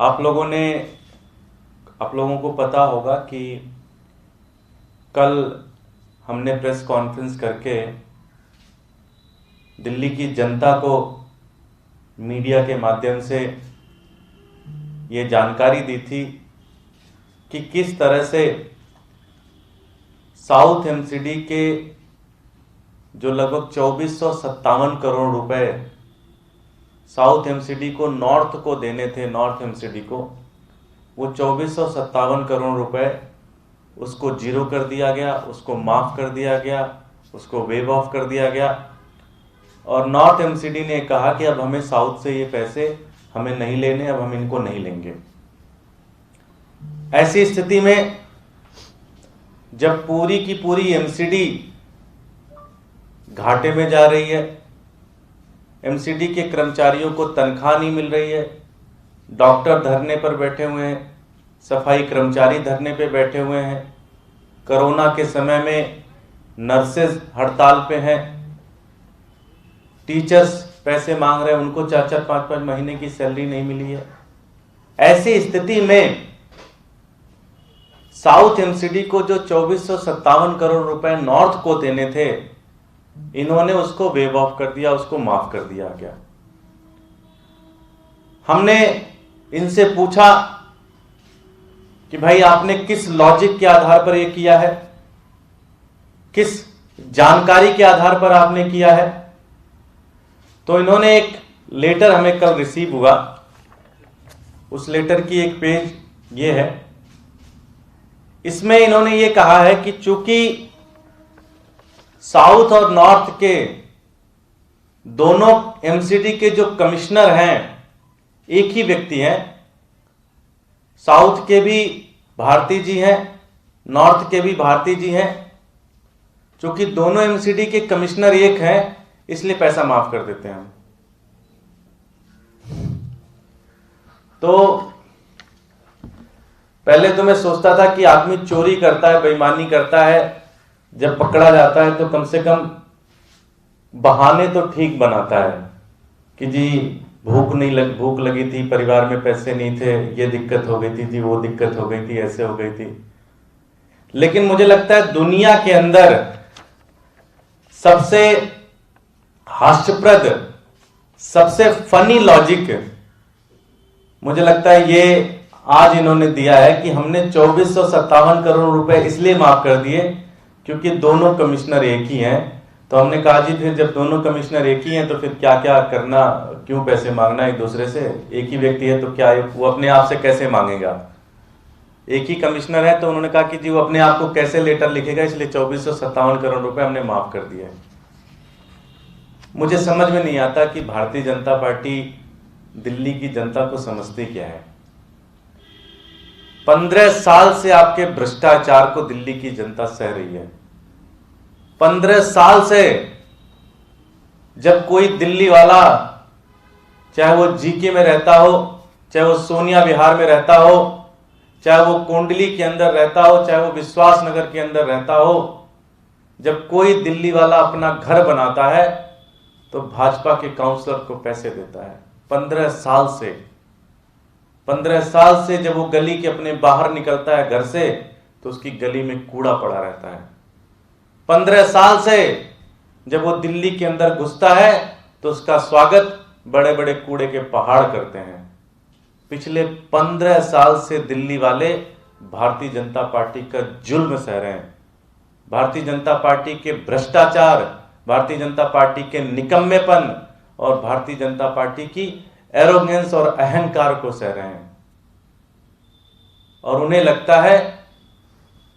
आप लोगों को पता होगा कि कल हमने प्रेस कॉन्फ्रेंस करके दिल्ली की जनता को मीडिया के माध्यम से ये जानकारी दी थी कि किस तरह से साउथ एमसीडी के जो लगभग 2457 करोड़ रुपए साउथ एमसीडी को नॉर्थ को देने थे, नॉर्थ एमसीडी को, वो 2457 करोड़ रुपए उसको जीरो कर दिया गया, उसको माफ कर दिया गया, उसको वेव ऑफ कर दिया गया। और नॉर्थ एमसीडी ने कहा कि अब हमें साउथ से ये पैसे हमें नहीं लेने, अब हम इनको नहीं लेंगे। ऐसी स्थिति में जब पूरी की पूरी एमसीडी घाटे में जा रही है, एमसीडी के कर्मचारियों को तनख्वाह नहीं मिल रही है, डॉक्टर धरने पर बैठे हुए हैं, सफाई कर्मचारी धरने पे बैठे हुए हैं, कोरोना के समय में नर्सेज हड़ताल पे हैं, टीचर्स पैसे मांग रहे हैं, उनको 4-4, 5-5 महीने की सैलरी नहीं मिली है। ऐसी स्थिति में साउथ एमसीडी को जो 2457 करोड़ रुपए नॉर्थ को देने थे, इन्होंने उसको वेव ऑफ कर दिया, उसको माफ कर दिया गया। हमने इनसे पूछा कि भाई आपने किस लॉजिक के आधार पर यह किया है, किस जानकारी के आधार पर आपने किया है। तो इन्होंने एक लेटर हमें कल रिसीव हुआ, उस लेटर की एक पेज ये है। इसमें इन्होंने ये कहा है कि चूंकि साउथ और नॉर्थ के दोनों एमसीडी के जो कमिश्नर हैं एक ही व्यक्ति हैं, साउथ के भी भारती जी हैं, नॉर्थ के भी भारती जी हैं, चूंकि दोनों एमसीडी के कमिश्नर एक हैं, इसलिए पैसा माफ कर देते हैं हम। तो पहले तो मैं सोचता था कि आदमी चोरी करता है, बेईमानी करता है, जब पकड़ा जाता है तो कम से कम बहाने तो ठीक बनाता है कि जी भूख लगी थी, परिवार में पैसे नहीं थे, ये दिक्कत हो गई थी जी, वो दिक्कत हो गई थी, ऐसे हो गई थी। लेकिन मुझे लगता है दुनिया के अंदर सबसे हास्यप्रद, सबसे फनी लॉजिक मुझे लगता है ये आज इन्होंने दिया है कि हमने 2457 करोड़ रुपए इसलिए माफ कर दिए क्योंकि दोनों कमिश्नर एक ही हैं। तो हमने कहा जी फिर जब दोनों कमिश्नर एक ही हैं तो फिर क्या क्या करना, क्यों पैसे मांगना एक दूसरे से, एक ही व्यक्ति है तो क्या वो अपने आप से कैसे मांगेगा। एक ही कमिश्नर है तो उन्होंने कहा कि जी वो अपने आप को कैसे लेटर लिखेगा, इसलिए 2457 करोड़ रुपए हमने माफ कर दिए। मुझे समझ में नहीं आता कि भारतीय जनता पार्टी दिल्ली की जनता को समझती क्या है। 15 साल से आपके भ्रष्टाचार को दिल्ली की जनता सह रही है। 15 साल से जब कोई दिल्ली वाला, चाहे वो जीके में रहता हो, चाहे वो सोनिया विहार में रहता हो, चाहे वो कोंडली के अंदर रहता हो, चाहे वो विश्वास नगर के अंदर रहता हो, जब कोई दिल्ली वाला अपना घर बनाता है तो भाजपा के काउंसलर को पैसे देता है। 15 साल से 15 साल से जब वो गली के अपने बाहर निकलता है घर से तो उसकी गली में कूड़ा पड़ा रहता है। 15 साल से जब वो दिल्ली के अंदर घुसता है तो उसका स्वागत बड़े बड़े कूड़े के पहाड़ करते हैं। पिछले 15 साल से दिल्ली वाले भारतीय जनता पार्टी का जुल्म सह रहे हैं, भारतीय जनता पार्टी के भ्रष्टाचार, भारतीय जनता पार्टी के निकम्मेपन और भारतीय जनता पार्टी की एरोगेंस और अहंकार को सह रहे हैं। और उन्हें लगता है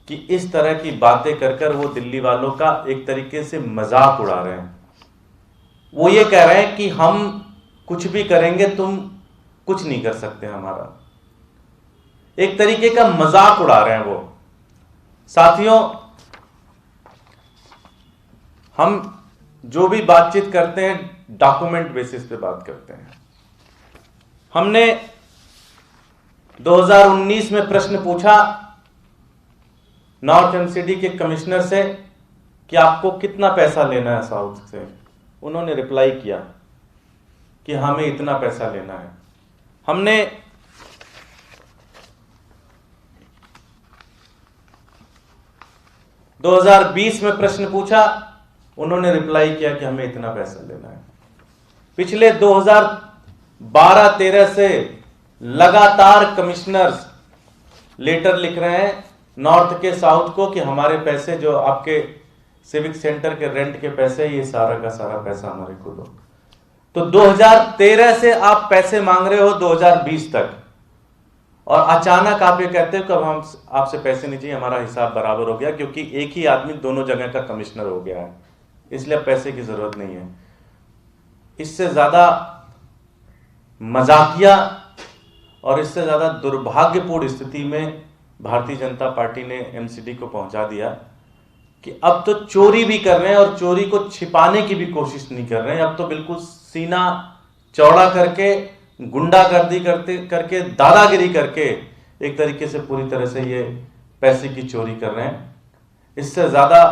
कि इस तरह की बातें कर कर वो दिल्ली वालों का एक तरीके से मजाक उड़ा रहे हैं। वो ये कह रहे हैं कि हम कुछ भी करेंगे, तुम कुछ नहीं कर सकते हमारा। एक तरीके का मजाक उड़ा रहे हैं वो। साथियों, हम जो भी बातचीत करते हैं डॉक्यूमेंट बेसिस पे बात करते हैं। हमने 2019 में प्रश्न पूछा नॉर्थ एमसीडी के कमिश्नर से कि आपको कितना पैसा लेना है साउथ से। उन्होंने रिप्लाई किया कि हमें इतना पैसा लेना है। हमने 2020 में प्रश्न पूछा, उन्होंने रिप्लाई किया कि हमें इतना पैसा लेना है। पिछले 2012-13 से लगातार कमिश्नर्स लेटर लिख रहे हैं नॉर्थ के साउथ को कि हमारे पैसे जो आपके सिविक सेंटर के रेंट के पैसे, ये सारा का सारा पैसा हमारे को दो। तो 2013 से आप पैसे मांग रहे हो 2020 तक, और अचानक आप ये कहते हो कि अब हम आपसे पैसे नहीं चाहिए, हमारा हिसाब बराबर हो गया, क्योंकि एक ही आदमी दोनों जगह का कमिश्नर हो गया है, इसलिए पैसे की जरूरत नहीं है। इससे ज्यादा मजाकिया और इससे ज्यादा दुर्भाग्यपूर्ण स्थिति में भारतीय जनता पार्टी ने एमसीडी को पहुंचा दिया कि अब तो चोरी भी कर रहे हैं और चोरी को छिपाने की भी कोशिश नहीं कर रहे हैं। अब तो बिल्कुल सीना चौड़ा करके, गुंडागर्दी करके दादागिरी करके एक तरीके से पूरी तरह से ये पैसे की चोरी कर रहे हैं। इससे ज्यादा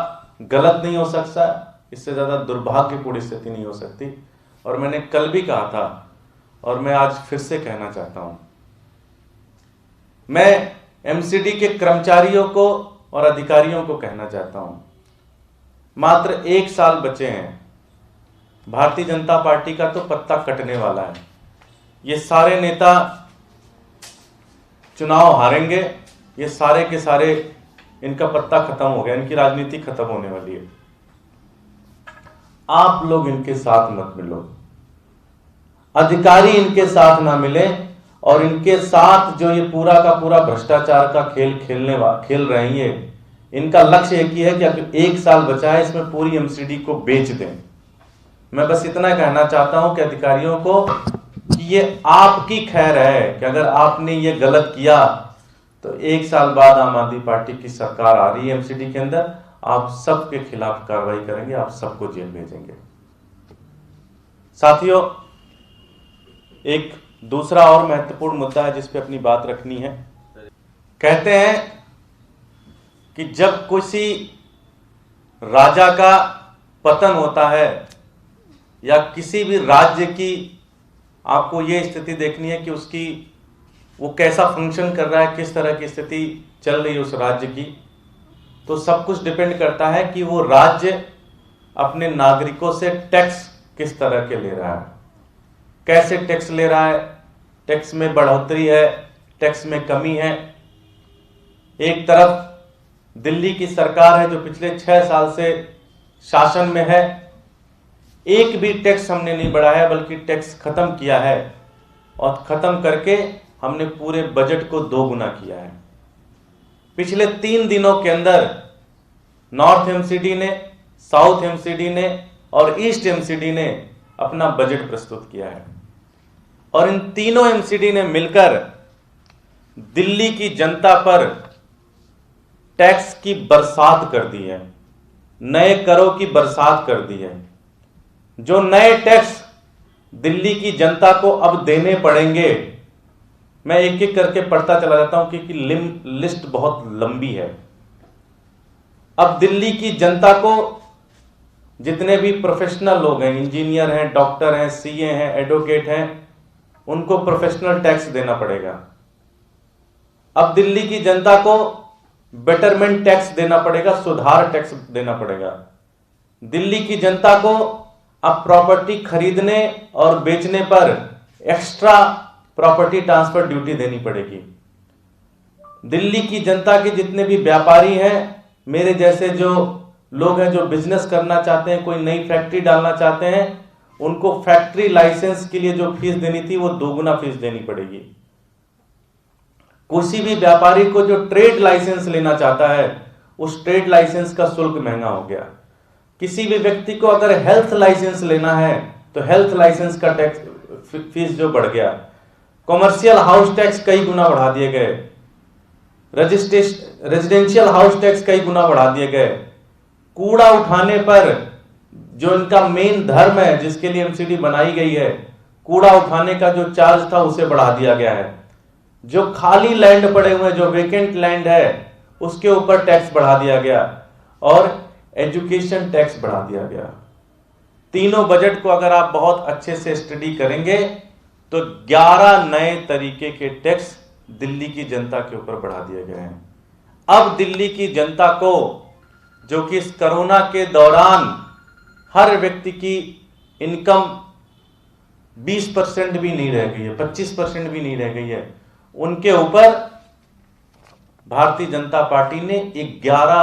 गलत नहीं हो सकता, इससे ज्यादा दुर्भाग्यपूर्ण स्थिति नहीं हो सकती। और मैंने कल भी कहा था और मैं आज फिर से कहना चाहता हूं, मैं एमसीडी के कर्मचारियों को और अधिकारियों को कहना चाहता हूं, मात्र 1 साल बचे हैं, भारतीय जनता पार्टी का तो पत्ता कटने वाला है। ये सारे नेता चुनाव हारेंगे, ये सारे के सारे, इनका पत्ता खत्म हो गया, इनकी राजनीति खत्म होने वाली है। आप लोग इनके साथ मत मिलो, अधिकारी इनके साथ ना मिले, और इनके साथ जो ये पूरा का पूरा भ्रष्टाचार का खेल खेल रहे हैं, ये इनका लक्ष्य एक ही है कि अब 1 साल बचा है, इसमें पूरी एमसीडी को बेच दें। मैं बस इतना कहना चाहता हूं कि अधिकारियों को कि ये आपकी खैर है कि अगर आपने ये गलत किया तो 1 साल बाद आम आदमी पार्टी की सरकार आ रही है एमसीडी के अंदर, आप सबके खिलाफ कार्रवाई करेंगे, आप सबको जेल भेजेंगे। साथियों, एक दूसरा और महत्वपूर्ण मुद्दा है जिस पे अपनी बात रखनी है। कहते हैं कि जब किसी राजा का पतन होता है या किसी भी राज्य की आपको ये स्थिति देखनी है कि उसकी वो कैसा फंक्शन कर रहा है, किस तरह की स्थिति चल रही है उस राज्य की, तो सब कुछ डिपेंड करता है कि वो राज्य अपने नागरिकों से टैक्स किस तरह के ले रहा है, कैसे टैक्स ले रहा है, टैक्स में बढ़ोतरी है, टैक्स में कमी है। एक तरफ दिल्ली की सरकार है जो पिछले 6 साल से शासन में है, एक भी टैक्स हमने नहीं बढ़ाया बल्कि टैक्स खत्म किया है, और खत्म करके हमने पूरे बजट को 2 गुना किया है। पिछले 3 दिनों के अंदर नॉर्थ एमसीडी ने, साउथ एमसीडी ने और ईस्ट एमसीडी ने अपना बजट प्रस्तुत किया है, और इन तीनों एमसीडी ने मिलकर दिल्ली की जनता पर टैक्स की बरसात कर दी है, नए करों की बरसात कर दी है। जो नए टैक्स दिल्ली की जनता को अब देने पड़ेंगे, मैं एक एक करके पढ़ता चला जाता हूं क्योंकि लिस्ट बहुत लंबी है। अब दिल्ली की जनता को जितने भी प्रोफेशनल लोग हैं, इंजीनियर हैं, डॉक्टर हैं, सीए हैं, एडवोकेट हैं, उनको प्रोफेशनल टैक्स देना पड़ेगा। अब दिल्ली की जनता को बेटरमेंट टैक्स देना पड़ेगा, सुधार टैक्स देना पड़ेगा। दिल्ली की जनता को अब प्रॉपर्टी खरीदने और बेचने पर एक्स्ट्रा प्रॉपर्टी ट्रांसफर ड्यूटी देनी पड़ेगी। दिल्ली की जनता के जितने भी व्यापारी हैं, मेरे जैसे जो लोग हैं जो बिजनेस करना चाहते हैं, कोई नई फैक्ट्री डालना चाहते हैं, उनको फैक्ट्री लाइसेंस के लिए जो फीस देनी थी वो 2 गुना फीस देनी पड़ेगी। किसी भी व्यापारी को जो ट्रेड लाइसेंस लेना चाहता है, उस ट्रेड लाइसेंस का शुल्क महंगा हो गया। किसी भी व्यक्ति को अगर हेल्थ लाइसेंस लेना है तो हेल्थ लाइसेंस का टैक्स फीस जो बढ़ गया। कॉमर्शियल हाउस टैक्स कई गुना बढ़ा दिए गए, रेजिडेंशियल हाउस टैक्स कई गुना बढ़ा दिए गए। कूड़ा उठाने पर जो इनका मेन धर्म है जिसके लिए एमसीडी बनाई गई है, कूड़ा उठाने का जो चार्ज था उसे बढ़ा दिया गया है। जो खाली लैंड पड़े हुए, जो वेकेंट लैंड है, उसके ऊपर टैक्स बढ़ा दिया गया, और एजुकेशन टैक्स बढ़ा दिया गया। तीनों बजट को अगर आप बहुत अच्छे से स्टडी करेंगे तो 11 नए तरीके के टैक्स दिल्ली की जनता के ऊपर बढ़ा दिए गए हैं। अब दिल्ली की जनता को जो कि इस कोरोना के दौरान हर व्यक्ति की इनकम 20% भी नहीं रह गई है, 25% भी नहीं रह गई है, उनके ऊपर भारतीय जनता पार्टी ने 11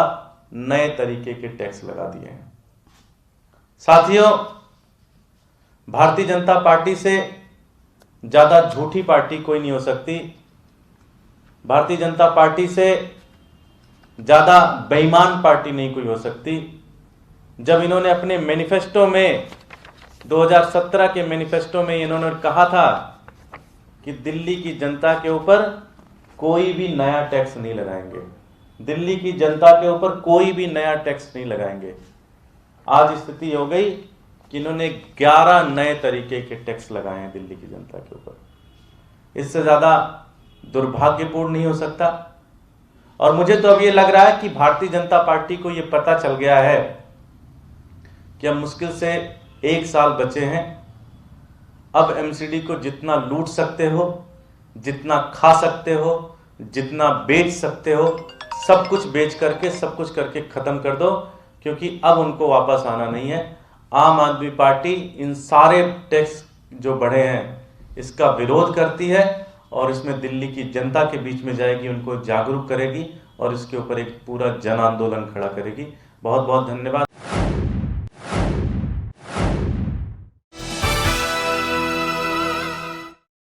नए तरीके के टैक्स लगा दिए हैं। साथियों, भारतीय जनता पार्टी से ज्यादा झूठी पार्टी कोई नहीं हो सकती, भारतीय जनता पार्टी से ज्यादा बेईमान पार्टी नहीं कोई हो सकती। जब इन्होंने अपने मैनिफेस्टो में 2017 के मैनिफेस्टो में इन्होंने कहा था कि दिल्ली की जनता के ऊपर कोई भी नया टैक्स नहीं लगाएंगे, दिल्ली की जनता के ऊपर कोई भी नया टैक्स नहीं लगाएंगे, आज स्थिति हो गई कि इन्होंने 11 नए तरीके के टैक्स लगाए हैं दिल्ली की जनता के ऊपर। इससे ज्यादा दुर्भाग्यपूर्ण नहीं हो सकता। और मुझे तो अब ये लग रहा है कि भारतीय जनता पार्टी को ये पता चल गया है कि अब मुश्किल से 1 साल बचे हैं। अब एमसीडी को जितना लूट सकते हो, जितना खा सकते हो, जितना बेच सकते हो, सब कुछ बेच करके, सब कुछ करके खत्म कर दो, क्योंकि अब उनको वापस आना नहीं है। आम आदमी पार्टी इन सारे टैक्स जो बढ़े हैं इसका विरोध करती है और इसमें दिल्ली की जनता के बीच में जाएगी, उनको जागरूक करेगी और इसके ऊपर एक पूरा जन आंदोलन खड़ा करेगी। बहुत बहुत धन्यवाद।